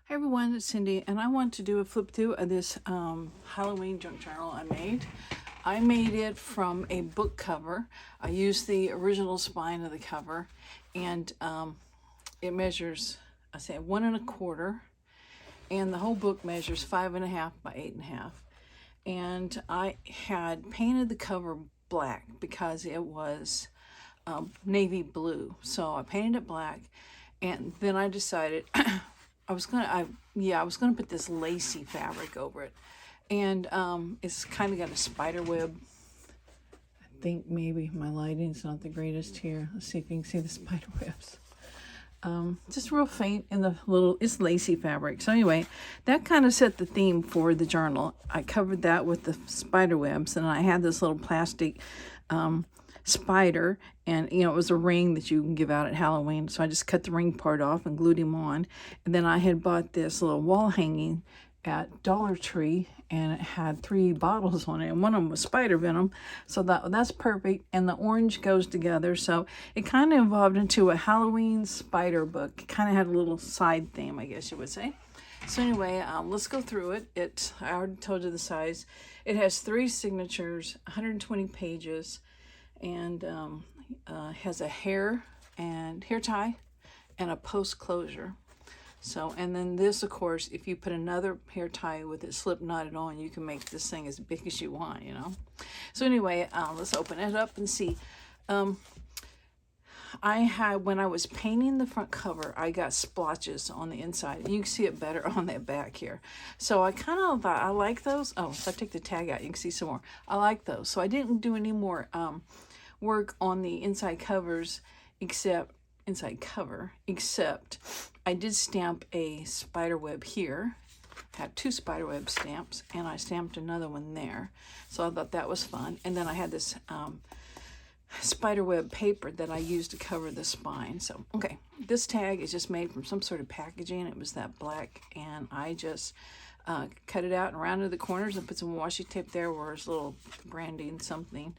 Hi everyone, it's Cindy, and I want to do a flip through of this Halloween junk journal I made. I made it from a book cover. I used the original spine of the cover, and it measures, I say 1 1/4, and the whole book measures 5 1/2 by 8 1/2. And I had painted the cover black because it was navy blue, so I painted it black, and then I decided I was gonna put this lacy fabric over it, and it's kind of got a spider web. I think maybe my lighting's not the greatest here. Let's see if you can see the spider webs. Just real faint in the little, it's lacy fabric. So anyway, that kind of set the theme for the journal. I covered that with the spider webs, and I had this little plastic spider, and it was a ring that you can give out at Halloween, so I just cut the ring part off and glued him on. And then I had bought this little wall hanging at Dollar Tree, and it had 3 bottles on it, and one of them was spider venom, so that's perfect. And the orange goes together, so it kind of evolved into a Halloween spider book. It kind of had a little side theme, I guess you would say. So anyway, let's go through it. I already told you the size. It has 3 signatures, 120 pages, and has a hair tie and a post closure. So, and then this, of course, if you put another hair tie with it slip knotted on, you can make this thing as big as you want, So anyway, let's open it up and see. When I was painting the front cover, I got splotches on the inside. You can see it better on that back here. So I kind of thought, I like those. Oh, if I take the tag out, you can see some more. I like those. So I didn't do any more work on the inside covers, except I did stamp a spider web here. Had 2 spider web stamps, and I stamped another one there. So I thought that was fun. And then I had this spider web paper that I used to cover the spine. So, okay, this tag is just made from some sort of packaging. It was that black, and I just cut it out and rounded the corners and put some washi tape there where it's a little branding something.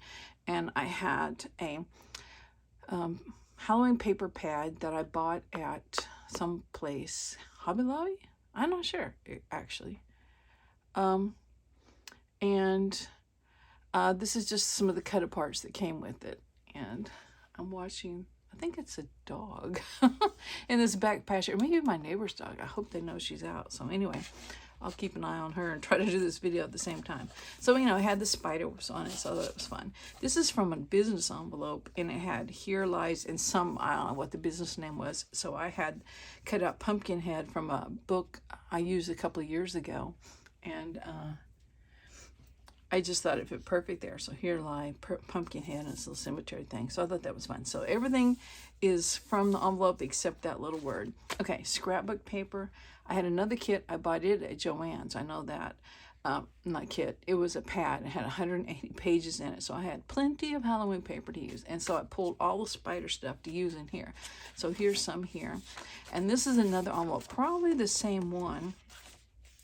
And I had a Halloween paper pad that I bought at some place, Hobby Lobby? I'm not sure, actually. This is just some of the cut aparts that came with it. And I'm watching, I think it's a dog in this back pasture. Maybe my neighbor's dog. I hope they know she's out. So anyway, I'll keep an eye on her and try to do this video at the same time. So, I had the spiders on it, so that was fun. This is from a business envelope, and it had "Here Lies," and I don't know what the business name was. So I had cut out Pumpkinhead from a book I used a couple of years ago, and I just thought it fit perfect there. So here lie Pumpkinhead and this little cemetery thing. So I thought that was fun. So everything is from the envelope except that little word. Okay, scrapbook paper. I had another kit. I bought it at Joann's. I know that. Not kit. It was a pad. It had 180 pages in it. So I had plenty of Halloween paper to use. And so I pulled all the spider stuff to use in here. So here's some here. And this is another envelope. Probably the same one.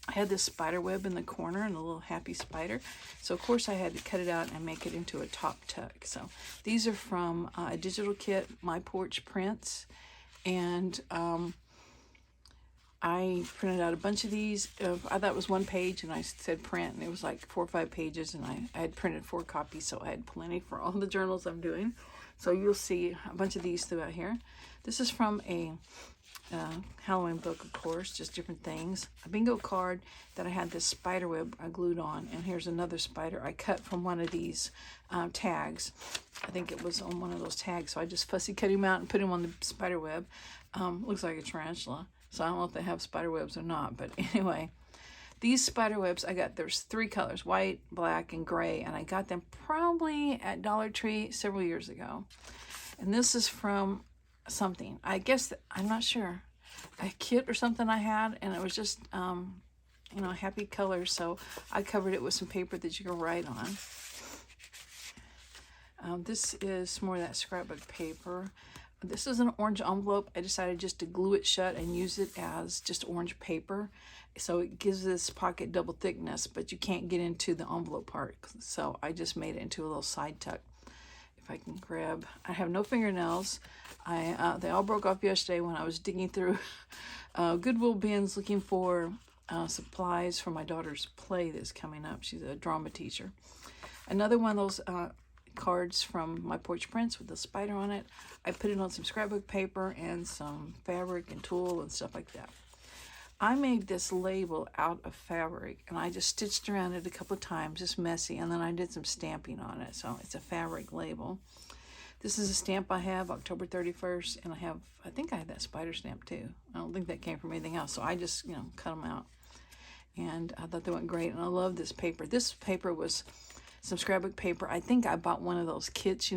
I had this spider web in the corner and a little happy spider. So, of course, I had to cut it out and make it into a top tuck. So, these are from a digital kit, My Porch prints. And I printed out a bunch of these. I thought it was 1 page, and I said print, and it was like 4 or 5 pages. And I had printed 4 copies, so I had plenty for all the journals I'm doing. So, you'll see a bunch of these throughout here. This is from a Halloween book, of course, just different things. A bingo card that I had this spider web I glued on, and here's another spider I cut from one of these tags. I think it was on one of those tags, so I just fussy cut him out and put him on the spider web. Looks like a tarantula, so I don't know if they have spider webs or not, but anyway. These spider webs, there's 3 colors, white, black, and gray, and I got them probably at Dollar Tree several years ago. And this is from something, I guess, I'm not sure, a kit or something I had, and it was just happy colors, so I covered it with some paper that you can write on. This is more of that scrapbook paper. This is an orange envelope. I decided just to glue it shut and use it as just orange paper, so it gives this pocket double thickness, but you can't get into the envelope part, so I just made it into a little side tuck. if I can grab. I have no fingernails. They all broke off yesterday when I was digging through Goodwill bins looking for supplies for my daughter's play that's coming up. She's a drama teacher. Another one of those cards from my Porch prints with the spider on it. I put it on some scrapbook paper and some fabric and tulle and stuff like that. I made this label out of fabric and I just stitched around it a couple of times, just messy, and then I did some stamping on it. So it's a fabric label. This is a stamp I have, October 31st, and I think I have that spider stamp too. I don't think that came from anything else, so I just, cut them out. And I thought they went great, and I love this paper. This paper was some scrapbook paper. I think I bought one of those kits,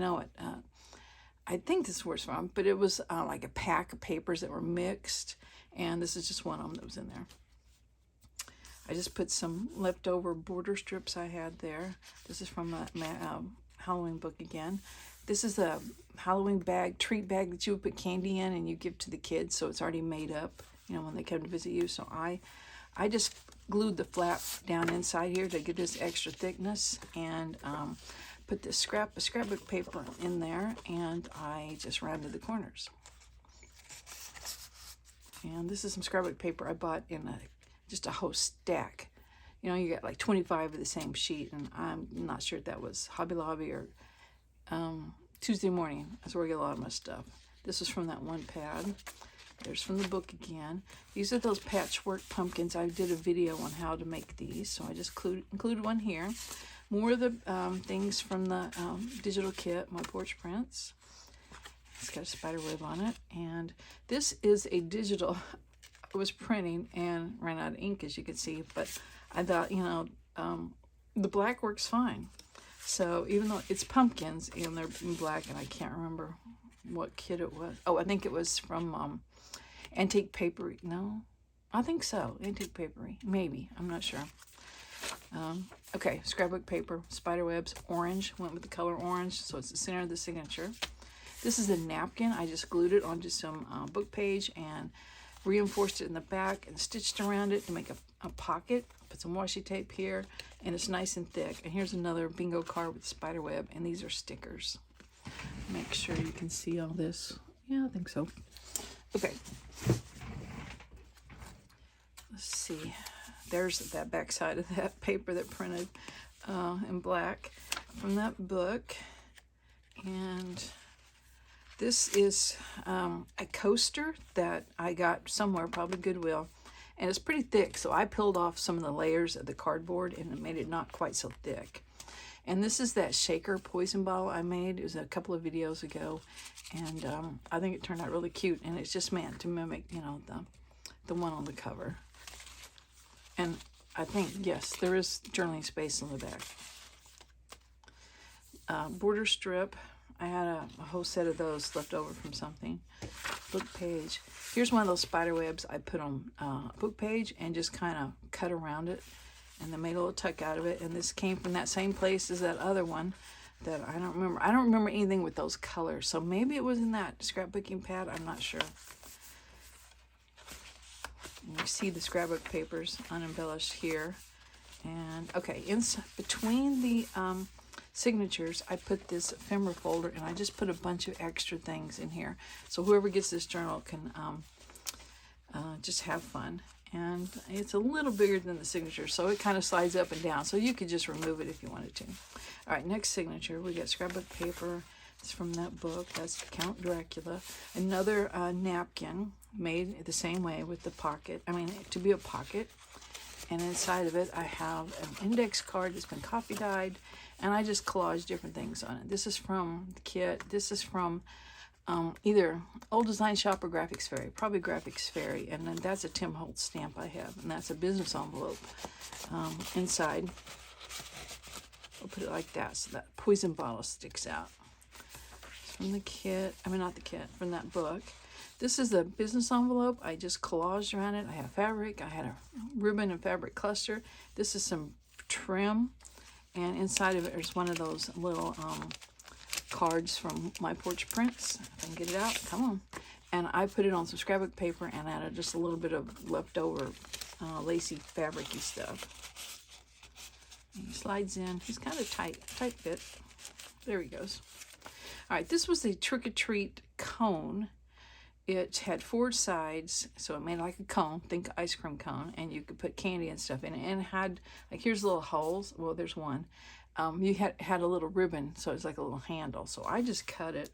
I think this is where it's from, but it was like a pack of papers that were mixed, and this is just one of them that was in there. I just put some leftover border strips I had there. This is from a Halloween book again. This is a Halloween treat bag that you would put candy in and you give to the kids, so it's already made up, when they come to visit you. So I just glued the flap down inside here to get this extra thickness, and put this scrapbook paper in there, and I just rounded the corners. And this is some scrapbook paper I bought in just a whole stack. You got like 25 of the same sheet, and I'm not sure if that was Hobby Lobby or Tuesday Morning. That's where I get a lot of my stuff. This is from that one pad. There's from the book again. These are those patchwork pumpkins. I did a video on how to make these, so I just included one here. More of the things from the digital kit, my Porch prints. It's got a spider web on it. And this is a digital. I was printing and ran out of ink, as you can see, but I thought, the black works fine. So even though it's pumpkins and they're in black, and I can't remember what kit it was. Oh, I think it was from Antiquepaperie. No, I think so. Antiquepaperie, maybe. I'm not sure. Okay, scrapbook paper, spider webs, orange. Went with the color orange, so it's the center of the signature. This is a napkin. I just glued it onto some book page and reinforced it in the back and stitched around it to make a pocket. Put some washi tape here, and it's nice and thick. And here's another bingo card with spider web, and these are stickers. Make sure you can see all this. Yeah, I think so. Okay. Let's see. There's that back side of that paper that printed in black from that book. And this is a coaster that I got somewhere, probably Goodwill. And it's pretty thick, so I peeled off some of the layers of the cardboard and it made it not quite so thick. And this is that shaker poison bottle I made. It was a couple of videos ago, and I think it turned out really cute. And it's just meant to mimic, the one on the cover. And I think, yes, there is journaling space on the back. Border strip. I had a whole set of those left over from something. Book page. Here's one of those spider webs I put on a book page and just kind of cut around it, and then made a little tuck out of it. And this came from that same place as that other one that I don't remember. I don't remember anything with those colors, so maybe it was in that scrapbooking pad. I'm not sure. And you see the scrapbook papers unembellished here. And okay, between the signatures, I put this ephemera folder, and I just put a bunch of extra things in here, so whoever gets this journal can just have fun. And it's a little bigger than the signature, so it kind of slides up and down, so you could just remove it if you wanted to. All right, next signature, we got scrapbook paper. It's from that book. That's Count Dracula. Another napkin made the same way with the pocket. To be a pocket. And inside of it, I have an index card that's been coffee dyed, and I just collaged different things on it. This is from the kit. This is from either Old Design Shop or Graphics Fairy, probably Graphics Fairy. And then that's a Tim Holtz stamp I have, and that's a business envelope inside. I'll put it like that, so that poison bottle sticks out. It's from the kit, not the kit, from that book. This is a business envelope. I just collaged around it. I have fabric. I had a ribbon and fabric cluster. This is some trim. And inside of it is one of those little cards from my Porch prints. If I can get it out, come on. And I put it on some scrapbook paper and added just a little bit of leftover lacy fabric-y stuff. And he slides in. He's kind of tight fit. There he goes. All right, this was the trick-or-treat cone. It had 4 sides, so it made like a cone, think ice cream cone, and you could put candy and stuff in it. And it had, like, here's little holes. Well, there's one. You had a little ribbon, so it's like a little handle. So I just cut it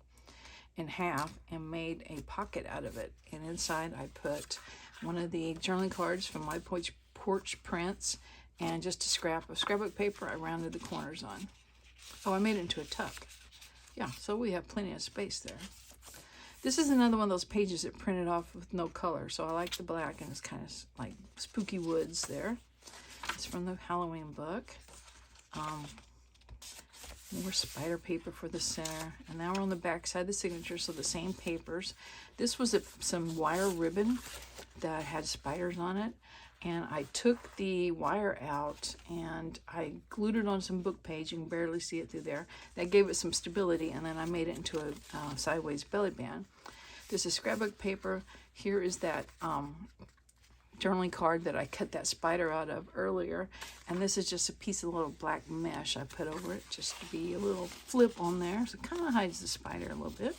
in half and made a pocket out of it. And inside I put one of the journaling cards from my Porch prints and just a scrap of scrapbook paper I rounded the corners on. Oh, I made it into a tuck. Yeah, so we have plenty of space there. This is another one of those pages that printed off with no color, so I like the black, and it's kind of like spooky woods there. It's from the Halloween book. More spider paper for the center, and now we're on the back side, the signature, so the same papers. This was some wire ribbon that had spiders on it, and I took the wire out and I glued it on some book page. You can barely see it through there. That gave it some stability, and then I made it into a sideways belly band. This is scrapbook paper. Here is that journaling card that I cut that spider out of earlier, and this is just a piece of little black mesh I put over it just to be a little flip on there, so it kind of hides the spider a little bit.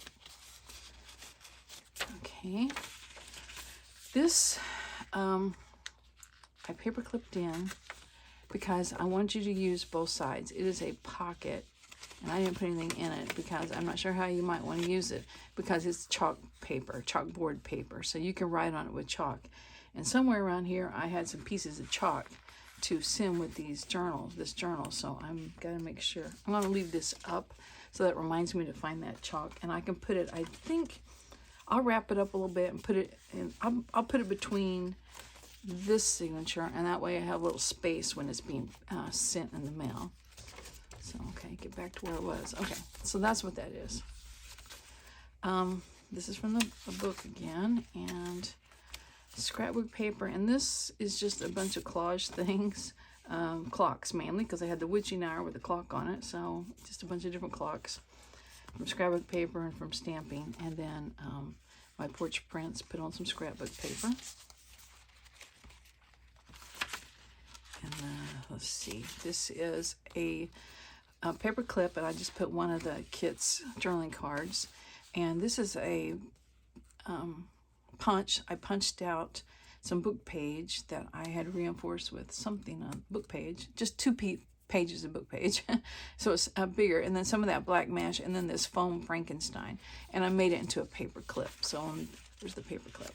Okay, this I paper clipped in because I want you to use both sides. It is a pocket, and I didn't put anything in it because I'm not sure how you might want to use it, because it's chalk paper, chalkboard paper, so you can write on it with chalk. And somewhere around here, I had some pieces of chalk to sim with this journal, so I'm gonna make sure. I'm gonna leave this up so that reminds me to find that chalk, and I can put it, I think, I'll wrap it up a little bit and put it in, I'll put it between this signature, and that way I have a little space when it's being sent in the mail. So, okay, get back to where it was. Okay, so that's what that is. This is from the book again, and scrapbook paper, and this is just a bunch of collage things, clocks mainly, because I had the witching hour with a clock on it, so just a bunch of different clocks from scrapbook paper and from stamping, and then my Porch prints put on some scrapbook paper. And let's see, this is a paper clip, and I just put one of the kit's journaling cards, and this is a punch. I punched out some book page that I had reinforced with something on book page, just 2 pages of book page, so it's bigger, and then some of that black mesh, and then this foam Frankenstein, and I made it into a paper clip. So there's the paper clip.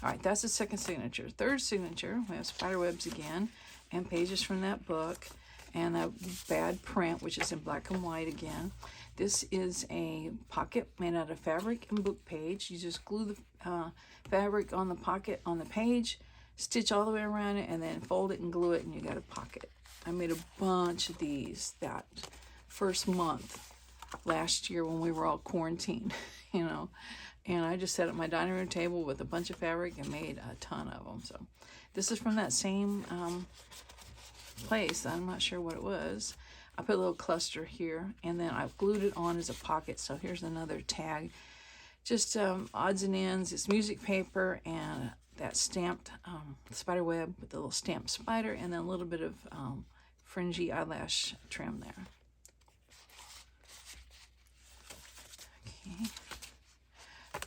All right, that's the second signature. Third signature, we have spider webs again, and pages from that book, and a bad print, which is in black and white again. This is a pocket made out of fabric and book page. You just glue the fabric on the pocket on the page, stitch all the way around it, and then fold it and glue it, and you got a pocket. I made a bunch of these that first month last year when we were all quarantined, you know, and I just set up my dining room table with a bunch of fabric and made a ton of them. So this is from that same place. I'm not sure what it was. I put a little cluster here, and then I've glued it on as a pocket. So here's another tag. Just odds and ends. It's music paper and that stamped spider web with the little stamped spider, and then a little bit of fringy eyelash trim there. Okay.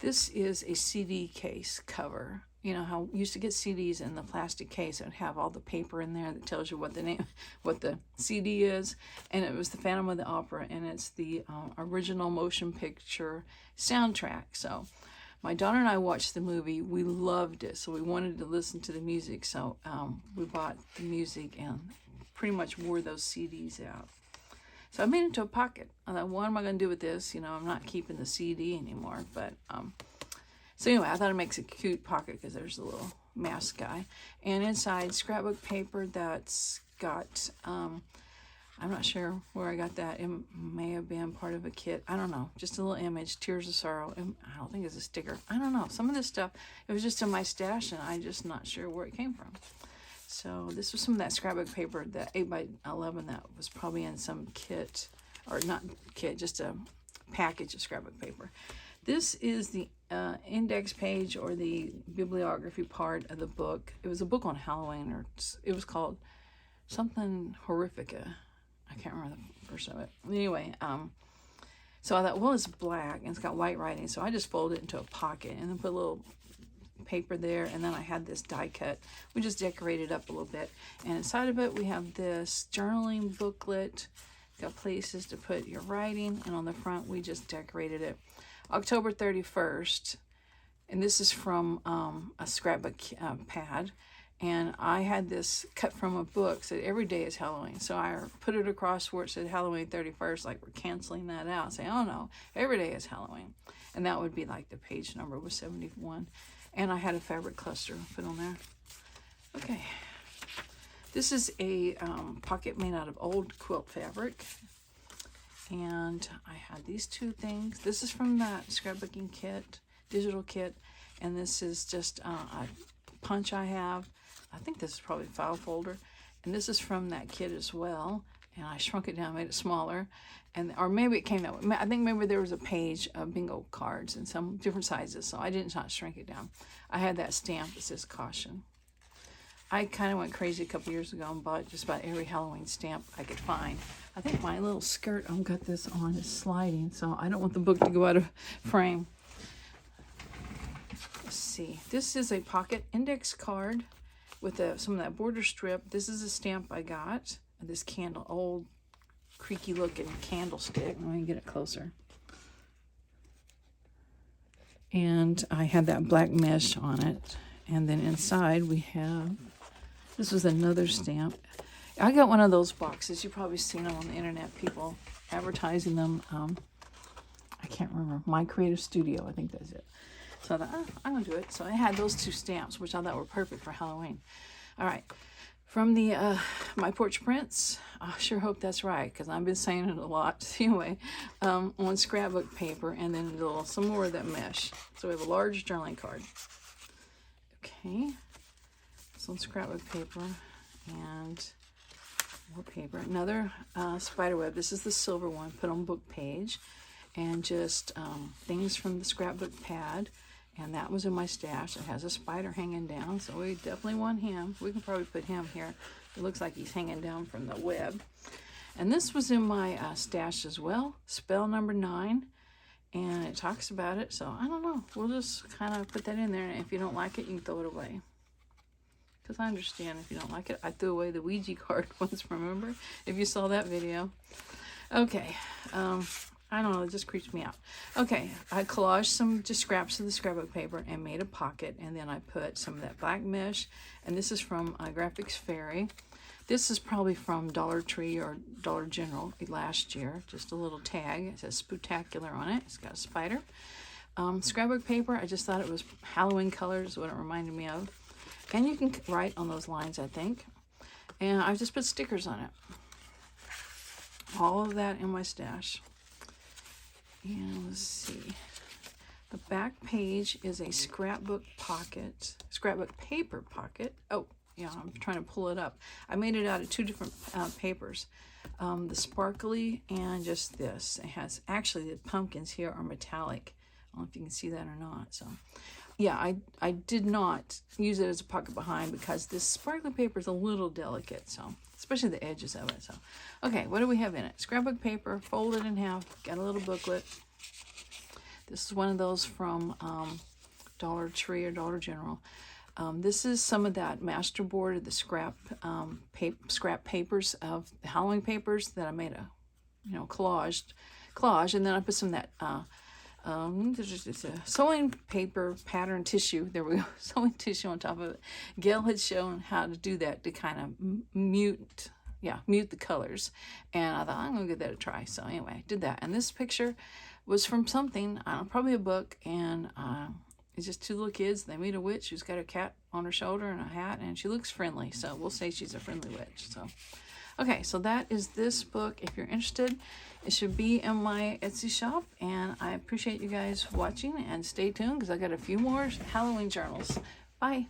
This is a CD case cover. You know how you used to get CDs in the plastic case and have all the paper in there that tells you what the name, what the CD is, and it was the Phantom of the Opera, and it's the original motion picture soundtrack. So my daughter and I watched the movie. We loved it, so we wanted to listen to the music. So we bought the music and pretty much wore those CDs out. So I made it into a pocket. I thought, what am I going to do with this? You know, I'm not keeping the CD anymore, but so anyway, I thought it makes a cute pocket because there's a little mask guy. And inside, scrapbook paper that's got, I'm not sure where I got that. It may have been part of a kit. I don't know. Just a little image, Tears of Sorrow. I don't think it's a sticker. I don't know. Some of this stuff, it was just in my stash, and I'm just not sure where it came from. So this was some of that scrapbook paper, that 8x11 that was probably in some kit, or not kit, just a package of scrapbook paper. This is the index page, or the bibliography part of the book. It was a book on Halloween, or it was called something Horrifica. I can't remember the version of it. Anyway, So I thought, well, it's black and it's got white writing, so I just folded it into a pocket and then put a little paper there, and then I had this die cut. We just decorated up a little bit, and inside of it we have this journaling booklet. Got places to put your writing, and on the front we just decorated it. October 31st, and this is from a scrapbook pad, and I had this cut from a book, said every day is Halloween, so I put it across where it said Halloween 31st, like we're canceling that out, say, oh no, every day is Halloween, and that would be like the page number was 71, and I had a fabric cluster put on there. Okay. This is a pocket made out of old quilt fabric, and I had these two things. This is from that scrapbooking kit, digital kit, and this is just a punch I have. I think this is probably a file folder, and this is from that kit as well, and I shrunk it down, made it smaller, and or maybe it came that way. I think maybe there was a page of bingo cards in some different sizes, so I did not shrink it down. I had that stamp that says caution. I kind of went crazy a couple years ago and bought just about every Halloween stamp I could find. I think my little skirt I've got this on is sliding, so I don't want the book to go out of frame. Let's see. This is a pocket index card with some of that border strip. This is a stamp I got. This candle, old creaky looking candlestick. Let me get it closer. And I had that black mesh on it. And then inside we have, this was another stamp. I got one of those boxes. You've probably seen them on the internet, people advertising them. I can't remember. My Creative Studio, I think that's it. So I thought, I'm going to do it. So I had those two stamps, which I thought were perfect for Halloween. All right. From the My Porch Prints, I sure hope that's right, because I've been saying it a lot. Anyway, on scrapbook paper, and then some more of that mesh. So we have a large journaling card. Okay, some scrapbook paper and more paper. Another spider web. This is the silver one, put on book page, and just things from the scrapbook pad. And that was in my stash. It has a spider hanging down, so we definitely want him. We can probably put him here. It looks like he's hanging down from the web. And this was in my stash as well, spell number 9. And it talks about it, so I don't know. We'll just kind of put that in there, and if you don't like it, you can throw it away. Because I understand if you don't like it. I threw away the Ouija card once, remember? If you saw that video. Okay, I don't know, it just creeps me out. Okay, I collaged some just scraps of the scrapbook paper and made a pocket, and then I put some of that black mesh, and this is from Graphics Fairy. This is probably from Dollar Tree or Dollar General last year. Just a little tag. It says Spooktacular on it. It's got a spider. Scrapbook paper, I just thought it was Halloween colors, is what it reminded me of. And you can write on those lines, I think. And I just put stickers on it. All of that in my stash. And let's see. The back page is a scrapbook paper pocket. Oh, yeah, I'm trying to pull it up. I made it out of two different papers. The sparkly and just this. It has, actually the pumpkins here are metallic. I don't know if you can see that or not. So yeah, I did not use it as a pocket behind because this sparkly paper is a little delicate, so especially the edges of it. So okay, what do we have in it? Scrapbook paper, folded in half, got a little booklet. This is one of those from Dollar Tree or Dollar General. This is some of that masterboard of the scrap papers of the Halloween papers that I made a collage, and then I put some of that sewing paper pattern tissue. There we go, sewing tissue on top of it. Gail had shown how to do that to kind of mute the colors, and I thought I'm gonna give that a try. So anyway, I did that, and this picture was from something, probably a book, and it's just two little kids. They meet a witch who's got a cat on her shoulder and a hat, and she looks friendly, so we'll say she's a friendly witch. So okay, so that is this book. If you're interested, it should be in my Etsy shop, and I appreciate you guys watching, and stay tuned because I got a few more Halloween journals. Bye.